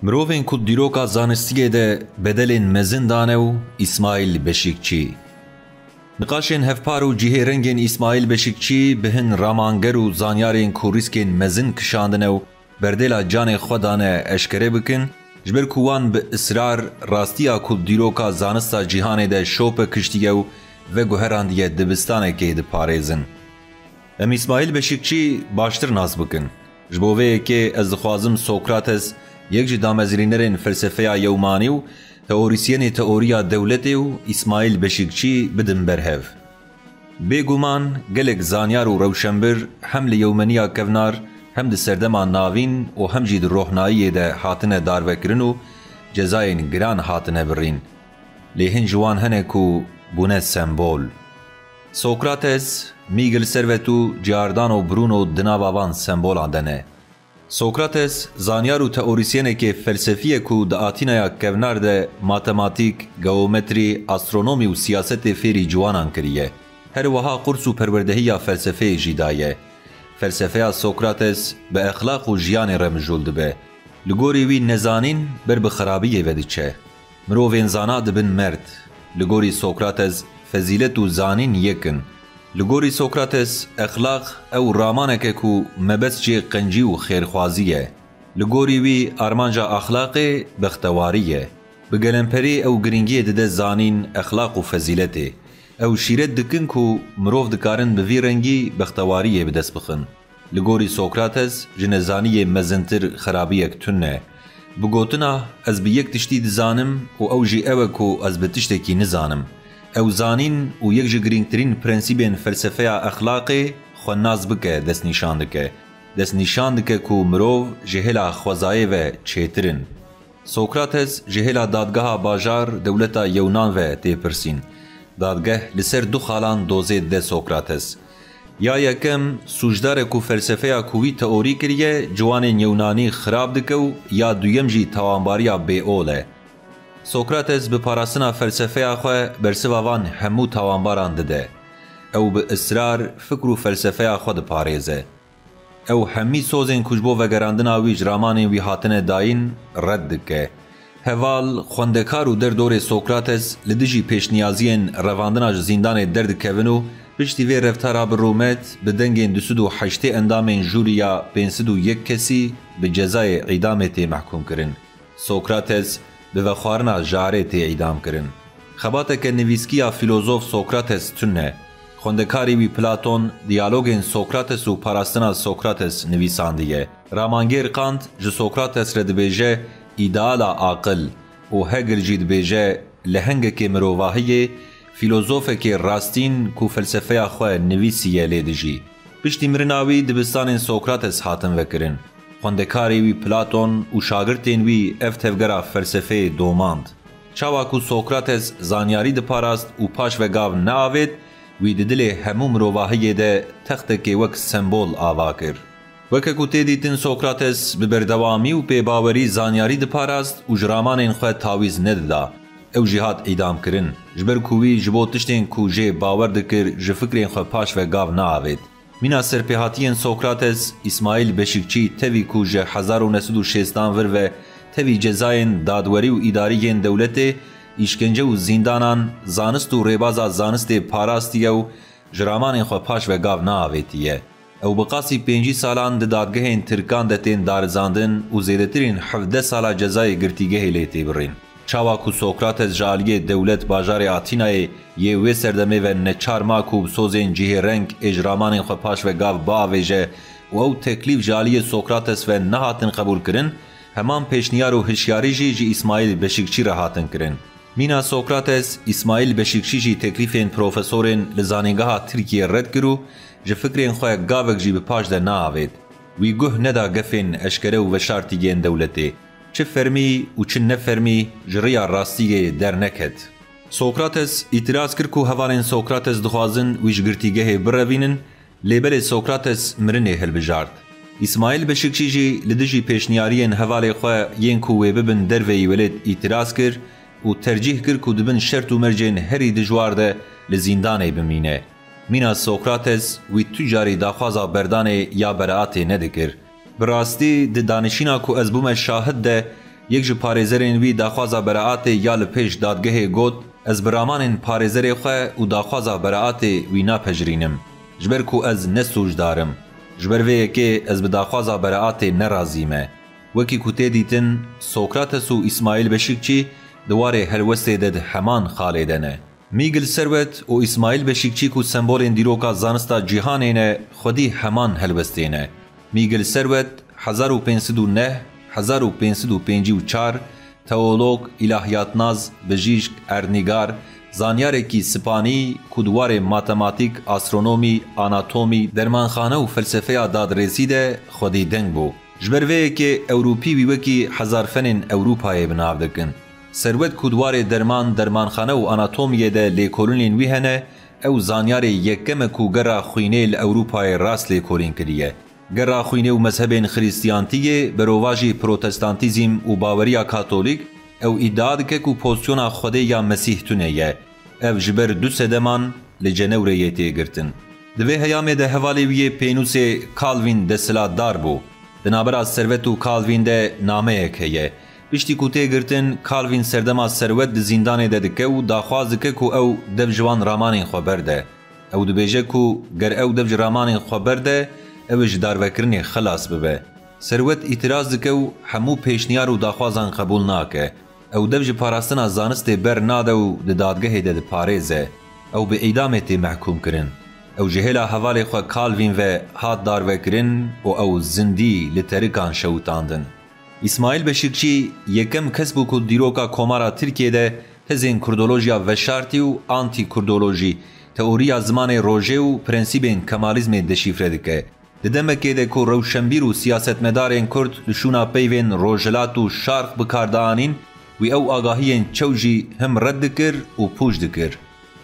Mirovên ku dîroka zanistiyê de bedelên mezin dane û İsmaîl Beşîkçî. Niqaşên hevpar û cihêrengên İsmaîl Beşîkçî bi hin ramanger û zanyarên ku rîskên mezin kişandine û berdêla canê xwe dane eşkere bikin, ji ber ku wan bi israr rastiya ku dîroka zanista cîhanê de şope kiştiye û veguherandiye dibistanekê diparêzin. Em İsmaîl Beşîkçî baştir nas bikin. Ji bo vê yekê ez dixwazim Sokrates yek ji damezrînerên felsefeya yewmanî û teorîsyenê teoriya dewletê û İsmaîl Beşîkçî bidin berhev. Bêguman gelek zanyar û rewşenbir hem li yewmeniya kevnar hem di serdema navîn û hem jî di rohnayiyê de hatine darvekirin û cezayên giran hatine birîn. Lê hin ji wan hene ku bûne sembol. Sokrates, Miguel Servet û Giordano Bruno di nava van sembolan de ne. Sokrates zanyar û teorîsyenekê felsefî ku di Atînaya kevnar de matematîk, geometrî, astronomî û siyasetê fêrî ciwanan kiriye. Her wiha qurs û perwerdehiya felsefeyê jî daye. Felsefeya Sokrates bi exlaq û jiyanê re mijûl dibe. Li gorî wî nezanîn ber bi xerabiyê ve diçe. Mirovên zana dibin merd. Li gorî Sokrates fezîlet û zanîn yekin. Li gorî Sokrates exlaq ew ramaneke ku mebes cê qencî û xêrxwazî ye. Li gorî wî armanca axlaqê bextewarî ye. Bi gelemperî ew giringiyê dide zanîn, exlaq û fezîletê. Ew şîret dikin ku mirov dikarin bi vî rengî bextewariyê bi dest bixin. Li gorî Sokrates ji nezaniyê mezintir xerabiyek tune ne. Bi gotina ez bi yek tiştî dizanim û ew jî ew e ku ez bi tiştekî nizanim. Ew zanîn û yek ji girîngtirîn prensîbên felsefeya exlaqê xwe naz bike destnîşan dike. Destnîşan dike ku mirov ji hêla xwezayê ve çêtirin. Sokrates ji hêla dadgeha bajar dewleta Yewnan ve têpirsîn. Dadgeh li ser du xalan dozê de Sokrates. Ya yekem sûcdarek û felsefeya ku wî teorî kiriye ciwanên Yewnanî xirab dike û ya duyem jî tawanbariya bêol e. Sokrates bi parastina felsefeya xwe bersiva van hemû tawanbaran dide. Ew bi israr fikr û felsefeya xwe diparêze. Ew hemî sozên ku ji bo vegerandina wî ji ramanên wî hatine dayîn red dike. Heval, xwendekar û derdorê Sokrates li dijî pêşniyaziyên revandina ji zîndanê derdikevin û piştî vê reftara bi rûmet bi dengên 208 endamên jûriya 501 kesî bi cezayê îdamê tê mehkûm kirin. Sokrates bi vexwarina jarê tê îdam kirin. Xebateke nivîskiya filozof Sokrates tune. Xwendekarî wî Platon diyalogên Sokrates û parastina Sokrates nivîsandiye. Ramanger Kant ji Sokrates re dibêje îdeala aqil û Hegel jî dibêje li hengekê mirovahiyê filozofekê rastîn ku felsefeya xwe nivîsiye lê dijî. Piştî mirina wî dibistanên Sokrates hatin vekirin. Xwendekarê wî Platon û şagirtên wî ev tevgera felsefeyê domand. Çawa ku Sokrates zanyarî diparast û paş vegav neavêt, wî di dilê hemû mirovahiyê de textekê wek sembol ava kir. Weke ku tê dîtin Sokrates bi berdewamî û pêbawerî zanyarî diparast û ji ramanên xwe tawîz nedida. Ew jî hat îdam kirin. Ji ber ku wî ji bo tiştên ku jê bawer dikir ji fikrên xwe paş vegav neavêt. Mîna serpêhatiyên Sokrates, İsmaîl Beşîkçî tevî ku ji 1960 vir ve tevî cezayên dadwerî û îdariyên dewletê, îşkence û zîndanan, zanist û rêbaza zanistê parastiye û ji ramanên xwe paş vegav neavêtiye. Ew bi qasî 5 salan di dadgehên Tirkan de tên darizandin û zêdetirên 17 sala cezayê girtîgehê lê tê birîn. Çawa ku Sokrates ji aliyê dewlet bajarê Atînayê yê wê serdemê ve neçar ma ku sozên cihêreng ê ji ramanên xwe paş vegav biavêje û ew teklîf ji aliyê Sokrates ve nehatin qebûl kirin, heman pêşniyar û hişyarî jî ji İsmaîl Beşîkçî re hatin kirin. Mîna Sokrates, İsmaîl Beşîkçî jî teklîfên profesorên li zanîngeha Tirkiye red kir û ji fikrên xwe gavek jî bi paş de neavêt. Wî guh neda gefên eşkere û veşartîgehên dewletê. Çi fermî û çi nefermî ji rêya rastiyê derneket. Sokrates îtiraz kir ku hevalên Sokrates dixwazin wî ji girtîgehê birevînin, lêbelê Sokrates mirinê hilbijart. İsmaîl Beşîkçî jî li dijî pêşniyariyên hevalê xwe yên ku wê bibin derveyî welêt îtiraz kir û tercih kir ku dibin şert û mercên herî dijwar de li zîndanê bimîne. Mîna Sokrates wî tu carî daxwaza berdanê ya beraatê nedikir. Bi rastî di danişîna ku ez bûme şahid de یک ji parêzerên wî daxwaza beraatê ya li pêş dadgehê got ez bi ramanên parêzerê xwe û daxwaza beraatê wî napejirînim ji ber ku ez nesûjdarim. Ji ber vê yekê ez bi daxwaza beraatê nerazî me. Wekî ku tê dîtin Sokrates û İsmaîl Beşikçî di warê helwestê de di heman xalê de ne. Mîgil Serwet û İsmaîl Beşikçî ku sembolên dîroka zanista cîhanê ne xwedî heman helwestê ne. Mîgil Serwet 1509 1554 teolog, ilahiyatnaz, bijîşk, ernîgar, zanyarekî Spanî ku di warê matematîk, astronomî, anatomî, dermanxane û felsefeya dadrêsî de xwedî deng bû. Ji ber vê yekê Ewropî wî wekî hezarfenên Ewropayê bi nav dikin. Serwet ku di warê derman, dermanxane û anatomiyê de lêkolînên wî hene, ew zanyarê yekem e ku gera xwînê li Ewropayê rast lêkolîn kiriye. Gera xwînê û mezhebên xrîstiyantiyê berova jî protestantîzm û baweriya katolîk ew îdia dike ku pozisyona Xwedê ya Mesîh tune ye. Ev ji ber du sedeman li Cenewreyê tê girtin. Di vê heyamê de hevalê wî yê pênûsê Calvin desthilatdar bû. Di navbera Serwet û Calvin de nameyek heye. Piştî ku tê girtin Calvin serdema Serwet di zîndanê de dike û daxwaz dike ku ew dev ji wan ramanên xwe berde. Ew dibêje ku ger ew dev ji ramanên xwe berde ew ji darvekirinê xilas bibe. Serwet îtiraz dike û hemû pêşniyar û daxwazan qebûl nake. Ew dev ji parastina zanistê ber nade û di dadgehê de diparêze. Ew bi îdamê tê mehkûm kirin. Ew ji hêla hevalê xwe Calvin ve hat darvekirin û ew zindî li terikan şewitandin. İsmaîl Beşikçî yekem kes bû ku dîroka komara Tirkiyeyê hezên kurdolojiya veşartî û antî-kurdolojî, teoriya zimanê rojê û prensîbên Kemalizmê deşîfre dike. Di demekê de ku rewşenbîr û siyasetmedarên Kurd li şûna peyvên Rojhilat û Şarq bikardanîn, wî ew agahiyên çew jî him red dikir û pûç dikir.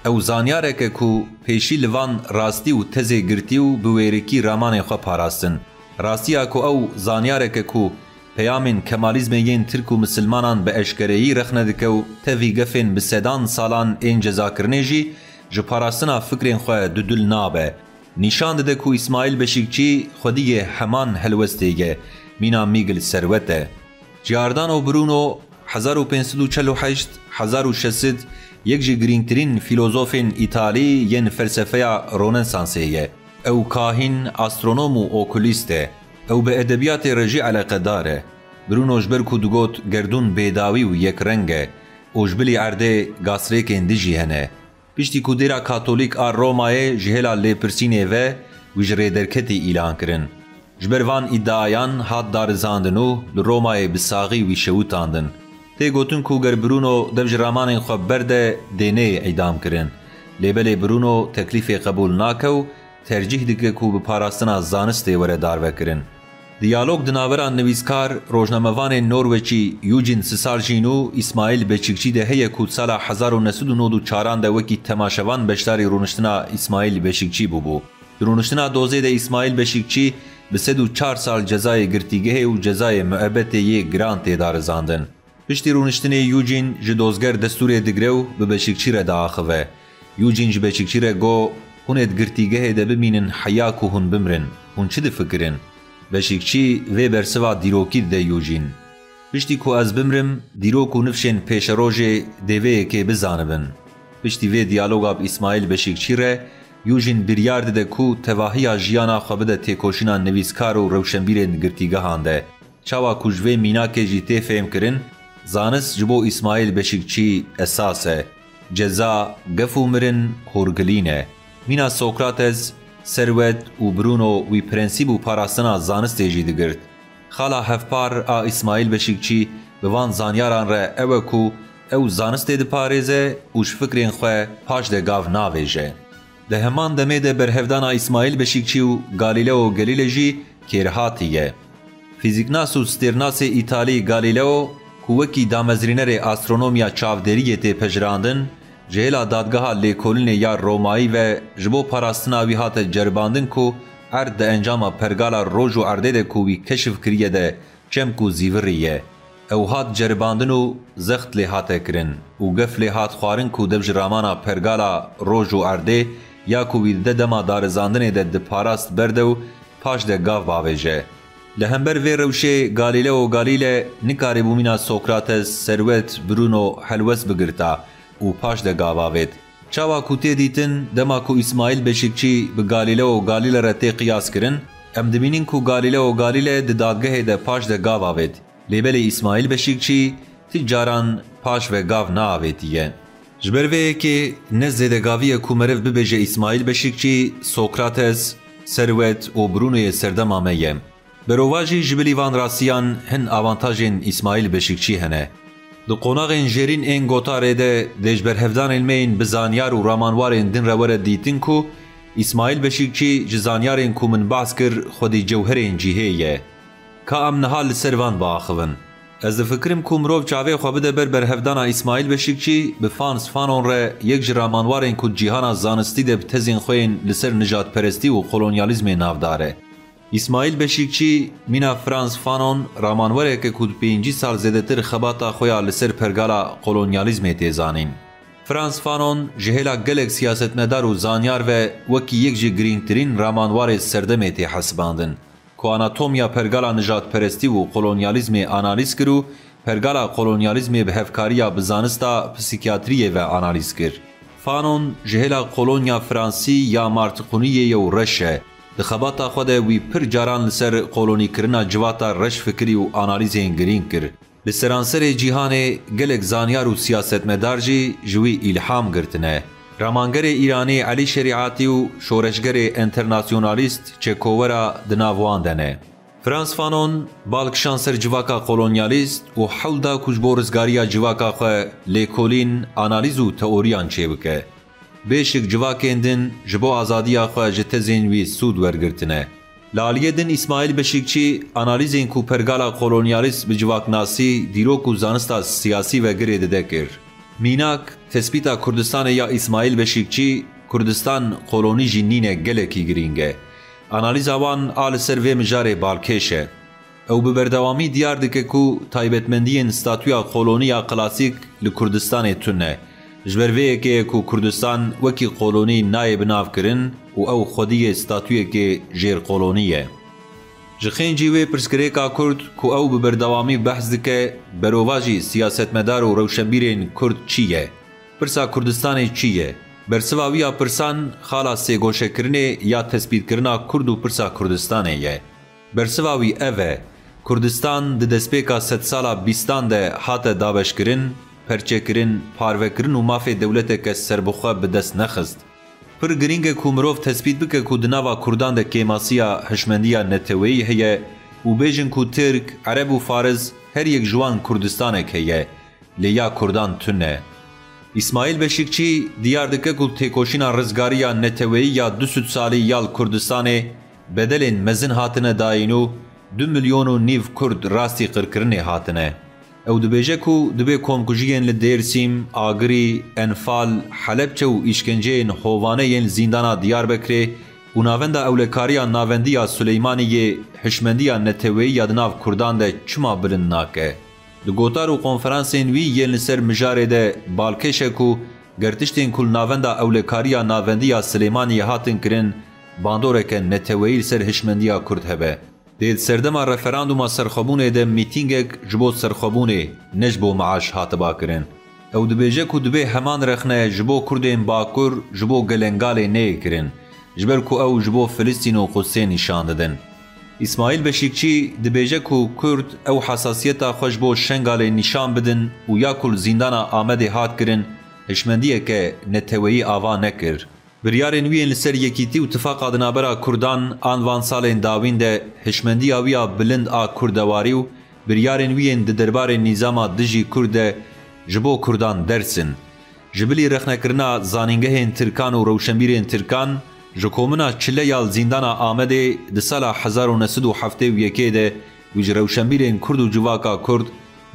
Ew zanyareke ku pêşî li van rastî û tezê girtî û bi wêrekî ramanê xwe parastin. Rastiya ku ew zanyareke ku peyamên Kemalizmê yên Tirk û Misilmanan bi eşkereyî rexne dike û tevî gefên bi sedan salan ên cezakirinê jî ji parastina fikrên xwe du dil nabe. Nîşan dide ku İsmaîl Beşikçî xwediyê heman helwestê ye, mîna Mîgil Serwet e. Giordano Bruno 1548-1600 yek ji girîngtirîn fîlozofên İtalî yên felsefeya Rönesansê ye. Ew kahîn, astronom û okulîst e. Ew bi edebiyatê re jî eleqedar e. Bruno ji ber ku digot gerdûn bêdawî û yekreng e û ji bilî erdê gasrêkên din jî hene. Piştî ku dêra Katolîk a Romayê ji hêla lêpirsînê ve wî ji rêderketê îlan kirin. Ji ber van îddiayan hat darizandin û li Romayê bi saxî wî şewitandin. Tê gotin ku ger Bruno dev ji ramanên xwe berde dêneyê eydam kirin. Lêbelê Bruno teklîfê qebûl nake û tercih dike ku bi parastina zanistê were darvekirin. Diyalog di navbera nivîskar rojnamevanên Norweçî Eugene Sisarjin û İsmaîl Beşikçî de heye ku sala 1994 de wekî temaşevan beşdarî rûniştina İsmaîl Beşikçî bûbû. Di rûniştina dozê de İsmaîl Beşikçî bi 4 sal cezayê girtîgehê û cezayê müebbetê yê giran tê darizandin. Piştî rûniştinê Eugene ji dozger destûrê digre û bi Beşikçî re diaxive. Eugene ji Beşikçî re got hûn ê di girtîgehê de bimînin heya ku hûn bimirin. Hûn çi difikirin? Beşikçî vê bersiva dîrokî dide Eugene. Piştî ku ez bimirim, dîrok û nifşên pêşerojê dê vê yekê bizanibin. Piştî vê diyaloga bi İsmaîl Beşikçî re, Eugene biryar dide ku tevahiya jiyana xwe bide têkoşîna nivîskar û rewşenbîrên girtîgehan de. Çawa ku ji vê mînakê jî tê fêm kirin, zanist ji bo İsmaîl Beşikçî esas e. Ceza, gef û mirin hûrgilîn e. Mîna Sokrates, Serwet û Bruno wî prensîb û parastina zanistê jî digirt. Xala hevpar a İsmaîl Beşikçî bi van zanyaran re ew e ku ew zanistê diparêze û ji fikrên xwe paş de gav navêje. Di heman demê de berhevdana İsmaîl Beşikçî û Galileo Galilei jî kêrhatî ye. Fîzîknas û stêrnasê İtalî Galileo ku wekî damezrînerê astronomiya çavderiyê tê pejirandin, ji hêla dadgeha lêkolînê ya Romayî ve ji bo parastina wî hate ceribandin ku erd di encama pergala roj û erdê de ku wî keşif kiriye de çem ku zîvirî ye. Ew hat ceribandin û zext lê hate kirin û gef lê hat xwarin ku dev ji ramana pergala roj û erdê ya ku wî de dema darizandinê de diparast berde û paş de gav bavêje. لهمبر وی روشه گالیله و گالیله نکاری بومینا سوکراتس سروت برونو حلوس بگرتا و پاش ده گاواوید. چاوا کوتی دیتن دما کو اسماعیل بشکچی به گالیله و گالیله رتی قیاس کرن ام دبینین کو گالیله و گالیله ده دادگه ده پاش ده گاواوید. لیبل اسماعیل بشکچی تجاران پاش و گاو ناویدیه. جبروه که نزد گاویه کو مرف ببیجه اسماعیل بشکچی سوکراتس سروت و برونو سردم آمیه. برواجی جبلی وان راسیان هن آوانتاجین اسماعیل بشکچی هنه. دو قناغین جرین این گوتاره ده دجبر هفدان المین بزانیار و رامانوارین دن روره دیتن کو اسماعیل بشکچی جزانیارین کو من باز کر خودی جوهرین جیهیه. که ام نهال سروان باخون. از فکرم کو مروف چاوه خواه بده بر هفدان اسماعیل بشکچی به فانس فانون ره یک جرامانوارین کو جیهان زانستی ده بتزین خوین لسر نجات پرستی و کولونیالیزم نافداره. اسماعیل بشکچی مینا فرانس فانون رامانوره که کود 5 سال زیادتر خباتا خویا لسر پرگالا کولونیالیزم تیزانین. فرانس فانون جهلا گلک سیاستمدار و زانیار و وکی یک جی گرینگترین رامانوار سردمه تی حسباندن که آناتومیا پرگالا نجات پرستی و کولونیالیزم آنالیز کرو پرگالا کولونیالیزم به هفکاریا بزانستا پسیکیاتریه و آنالیز کر. فانون جهلا کولونیا فرانسی یا مارتقونیه و رشه د خباتا خود وی پر جاران لسر قولونی کرنا جواتا رش فکری و آنالیزین گرین کر. لسرانسر جیهان گلک زانیار و سیاست مدارجی جوی الهام گرتنه. رامانگر ایرانی علی شریعاتی و شورشگر انترناسیونالیست چکوورا دناوان دنه. فرانس فانون بالکشانسر جواکا قولونیالیست و حولدا کجبورزگاریا جواکا خو لیکولین آنالیز و تئوریان چه بکه. بیشک جواکین دن جبو آزادیا خواه جتزین وی سود ورگرتنه. لالیه دن اسماعیل بشکچی آنالیزین کو پرگالا کولونیالیست بجواک ناسی دیروک و زانستا سیاسی و گره دده کر. میناک تثبیتا کردستان یا اسماعیل بشکچی کردستان قولونی جنین گلکی گرینگه. آنالیز آوان آل سر و مجار بالکشه. او ببردوامی دیار دکه کو تایبتمندین ستاتویا قولونیا کلاسیک لکردستان تونه. جبروه که کو کردستان وکی قولونی نایب ناف کرن و او خودی ستاتویه که جیر قولونیه. جخین جیوه پرسکره که کرد که او ببردوامی بحث دکه برواجی سیاست مدار و روشنبیرین کرد چیه؟ پرسا کردستان چیه؟ برسواویا پرسان خالا سیگوشه کرنه یا تثبیت کرنا کرد و پرسا کردستانه یه. برسواوی اوه کردستان ده دسپیکا 100 سالا بیستان ده حات دابش کرن پرچه کرن، پارو کرن و مافی دولت که سربخوا به دست نخست. پر گرینگ کو مروف تثبیت بکه کو دناوا کردان ده کیماسیا هشمندیا نتوی هیه و بیجن کو ترک، عرب و فارز هر یک جوان کردستانه که هیه لیا کردان تونه. اسماعیل بشکچی دیار دکه کو تیکوشینا رزگاریا نتوی یا 200 سالی یال کردستانه بدلین مزن هاتنه داینو 2 میلیون و نیو کرد راستی قرکرنه هاتنه. او دبیجه کو دبی کمکوژین لدیرسیم، آگری، انفال، حلبچه و ایشکنجین هوانه ین زندانا دیار بکره و ناوندا اولکاریا ناوندیا سلیمانی هشمندیا نتوی یادناف کردان ده چما بلند ناکه. دو گوتار و کنفرانسین وی ین لسر مجاره ده بالکشه کو گرتشتین کل ناوندا اولکاریا ناوندیا سلیمانی هاتن کرن باندوره که نتوی لسر هشمندیا کرد هبه. دید سردما رفراندوما سرخبونه ده میتینگک جبو سرخبونه نجبو معاش هاتبا کرن. او دبیجه کو دبی همان رخنه جبو کردین باکر جبو گلنگاله نه کرن. جبر کو او جبو فلسطین و قدسه نشان دادن. اسماعیل بشکچی دبیجه کو کرد او حساسیتا خوش بو شنگاله نشان بدن و یا کل زندانا آمده هات کرن هشمندیه که نتویی آوا نکر. بریارên wî yên li ser yekîtî û tifaka di navbera Kurdan an van salên dawîn de hişmendiya wî ya bilind a kurdewarî û biryarên wî yên di derbarê nîzama dijî Kurd de ji bo Kurdan dersin. Ji bilî rexnekirina zanîngehên Tirkan û rewşenbîrên Tirkan ji komuna Çileyal Zîndana Amedê di sala 1971 de wî ji rewşenbîrên Kurd û civaka Kurd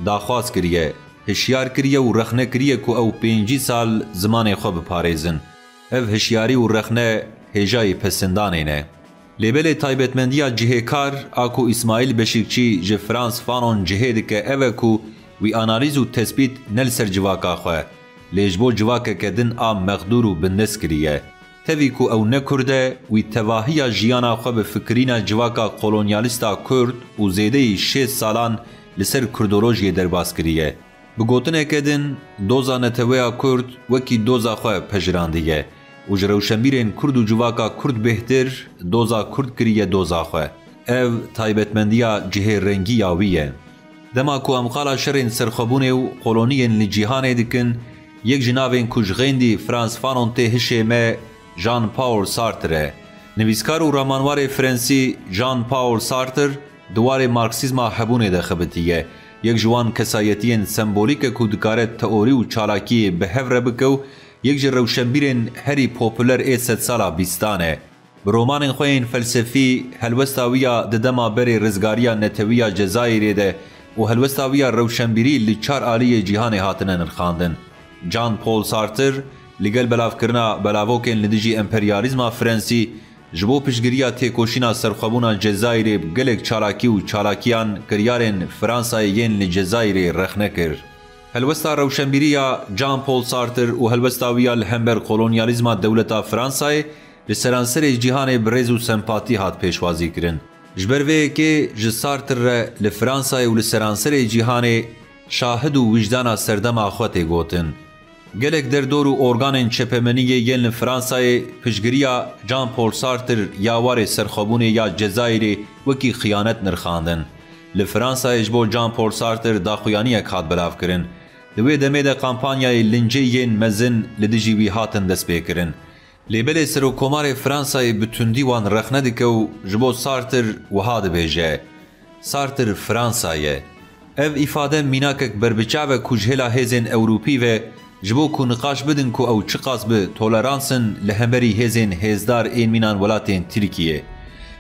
daxwaz kiriye, hişyar kiriye û rexne kiriye ku ew 5 sal zimanê xwe biparêzin. Ev hişyarî û rexne hêjayê pesindanê ne. Lêbelê taybetmendiya cihêkar a ku İsmaîl Beşîkçî ji Frans Fanon cihê dike ev e ku wî analîz û tespît ne li ser civaka xwe, lê ji bo civakeke din a mexdûr û bindez kiriye. تەوی کو ئەو نەکوردە وی تەواهیە ژیانە خۆ بە فکرینە جواکە قۆلۆنیالیستا کورد و زێدەی 6 ساڵان لەسەر کوردۆلۆژیە دەرباز کریە. بگوتنێکە دن دۆزا نەتەوەیە کورد وەکی دۆزا خۆ پەژراندیە و ji rewşenbîrên Kurd û civaka Kurd bêhtir doza Kurd kiriye doza xwe. Ev taybetmendiya cihêrengîya wî ye. Dema ku em xala şerên serxwebûnê û koloniyên li cîhanê dikin, yek ji navên ku ji xêndî Frans Fanon tê hişê me Jean-Paul Sartre e. Nivîskar û ramanwarê Frensî Jean-Paul Sartre di warê Marksîzma hebûnê de xebitiye. Yek ji wan kesayetiyên sembolîk e ku dikare teorî û çalakiyê bi hev re bike û yek ji rewşenbîrên herî popüler ê sedsala bîstan e. Bi romanên xwe yên felsefî helwesta wî ya di dema berê rizgariya netewî ya Cezayirê de û helwesta wî ya rewşenbîrî li çar aliyê cîhanê hatine nirxandin. Jean-Paul Sartre li gel belavkirina belavokên li dijî emperyalîzma Frensî ji bo piştgiriya têkoşîna serxwebûna Cezayirê bi gelek çalakî û çalakiyan kiryarên Fransayê yên li Cezayirê rexne kir. Helwesta rewşenbîriya Jean-Paul Sartre û helwesta wî ya li hember kolonyalîzma dewleta Fransayê li seranserê cîhanê bi rêz û sempatî hat pêşwazî kirin. Ji ber vê yekê ji Sartre re li Fransayê û li seranserê cîhanê şahid û wijdana serdema xwe tê gotin. Gelek derdor û organên çepemeniyê yên li Fransayê piştgiriya Jean-Paul Sartre ya warê serxwebûnê ya Cezayirê wekî xiyanet nirxandin. Li Fransayê ji bo Jean-Paul Sartre daxuyaniyek hat belavkirin. Li wê demê de kampanyayê lincê yên mezin li dijî wî hatin destpêkirin. Lêbelê Serokkomarê Fransayê bi tundî wan rexne dike û ji bo Sartre wiha dibêje. Sartre Fransa ye. Ev îfade mînakek berbiçav e ku ji hêla hêzên Ewropî ve ji bo ku niqaş bidin ku ew çi qas bi toleransın li hemberî hêzên hêzdar ên mînan welatên Tirkiyê.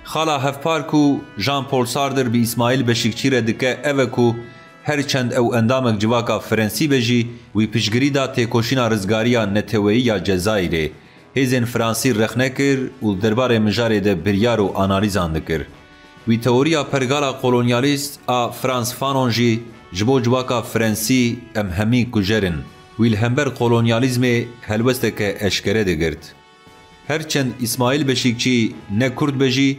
Xala hevpar ku Jean-Paul Sartre bi İsmail Beşikçî re dike ev e ku herçend ew endamek civaka Frensî be jî wî piştgirî da têkoşîna rizgariya neteweyî ya Cezayirê hêzên Fransî rexne kir û derbarê mijarê de biryar û analîzan dikir. Wî teoriya pergala kolonyalîst a Frans Fanon jî ji bo civaka Frensî em hemî kujerin. Wî li hember kolonyalîzmê helwesteke eşkere digirt. Herçend İsmail Beşikçî ne Kurd be jî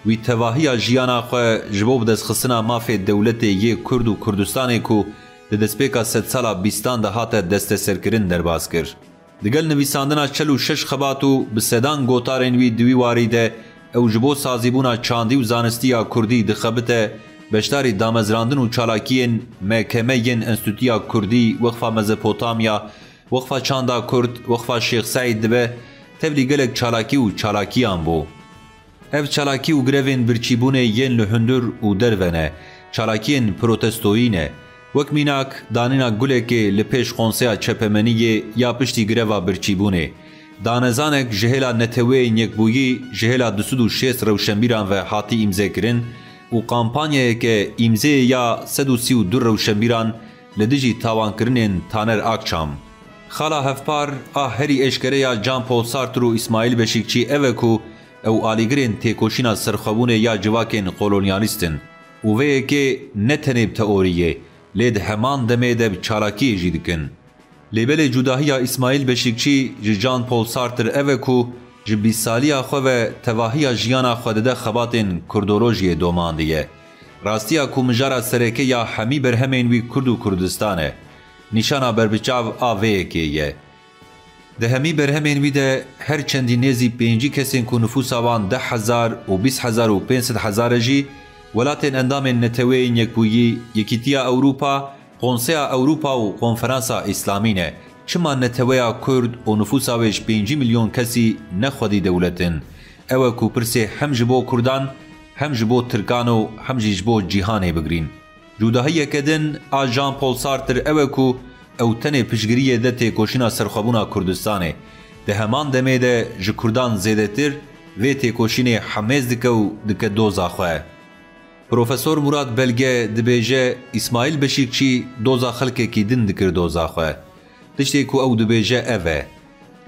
wî tevahiya jiyana xwe ji bo bidestxistina mafê dewletê yê Kurd û Kurdistanê ku li destpêka sedsala bîstan de hate desteserkirin derbas kir. Digel nivîsandina 46 xebat û bi sedan gotarên wî di wî warî de ew ji bo sazîbûna çandî û zanistiya Kurdî dixebite beşdarî damezrandin û çalakiyên MKM yên Enstitûya Kurdî, Wexfa Mezopotamya, Wexfa Çanda Kurd, Wexfa Şêx Saîd dibe tevlî gelek çalakî û çalakiyan bû. Ev çalakî û grevên birçîbûnê yên li hundir û derve ne, çalakiyên protestoyî ne. Wek mînak danîna gulekê li pêş Konseya Çepemeniyê ya piştî greva birçîbûnê. Danezanek ji hêla neteweyên yekbûyî ji hêla 206 rewşenbîran ve hatî îmzêkirin û kampanyayeke îmzeyê ya 132 rewşenbîran li dijî tawankirinên Taner Akçam. Xala hevpar a herî eşkere ya Jean-Paul Sartre û İsmail Beşikçî ev e ku ew alîgirên têkoşîna serxwebûnê ya civakên kolonyalîstin û vê yekê ne tenê bi teoriyê lê di heman demê de bi çalakiyê jî dikin. Lêbelê cudahiya İsmail Beşikçî ji Jean-Paul Sartre ev e ku ji bîsaliya xwe ve tevahiya jiyana xwe dide xebatên kurdolojiyê domandiye. Rastiya ku mijara sereke ya hemî berhemên wî Kurd û Kurdistan e. Nîşana berbiçav a vê yekê ye. Di hemî berhemên wî de her çendî nêzî 5 kesên ku nüfusa wan 10,000 û 20,000 û 500,000 e jî welatên endamên neteweyên yekbûyî, Yekîtiya Ewropa, Konseya Ewropa û Konferansa İslamî ne. Çima neteweya Kurd û nüfusa wê 5 milyon kesî nexwedî dewletin. Ew e ku pirsê hem ji bo Kurdan, hem ji bo Tirkan û hem jî ji bo cîhanê bigirîn. Cudahiyeke din a Jean-Paul Sartre ew e ku ew tenê piştgiriyê de têkoşîna serxwebûna Kurdistanê. Di heman demê de ji Kurdan zêdetir vê têkoşînê hemêz dike û dike doza xwe. Profesor Murat Belge dibêje İsmail Beşikçî doza xelkekî din dikir doza xwe. Tiştê ku ew dibêje ev e.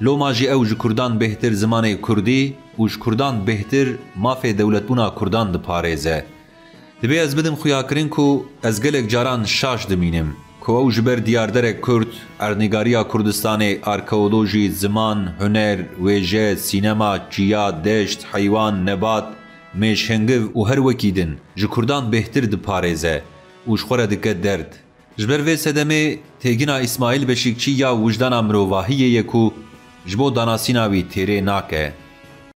Loma jî ew ji Kurdan bêhtir zimanê Kurdî û ji Kurdan bêhtir mafê dewletbûna Kurdan diparêze. Divê ez bidim xuyakirin ku ez gelek caran şaş dimînim. ku ew ji ber diyarderek Kurd, ernîgariya Kurdistanê arkeolojî, ziman, huner, wêje, sînema, çiya, deşt, heywan, nebat, mêşhengiv û her wekî din ji Kurdan bêhtir diparêze û ji xwe re dike derd. Ji ber vê sedemê têgina İsmaîl Beşîkçî ya wijdana mirovahiyê ye ku ji bo danasîna wî têrê nake.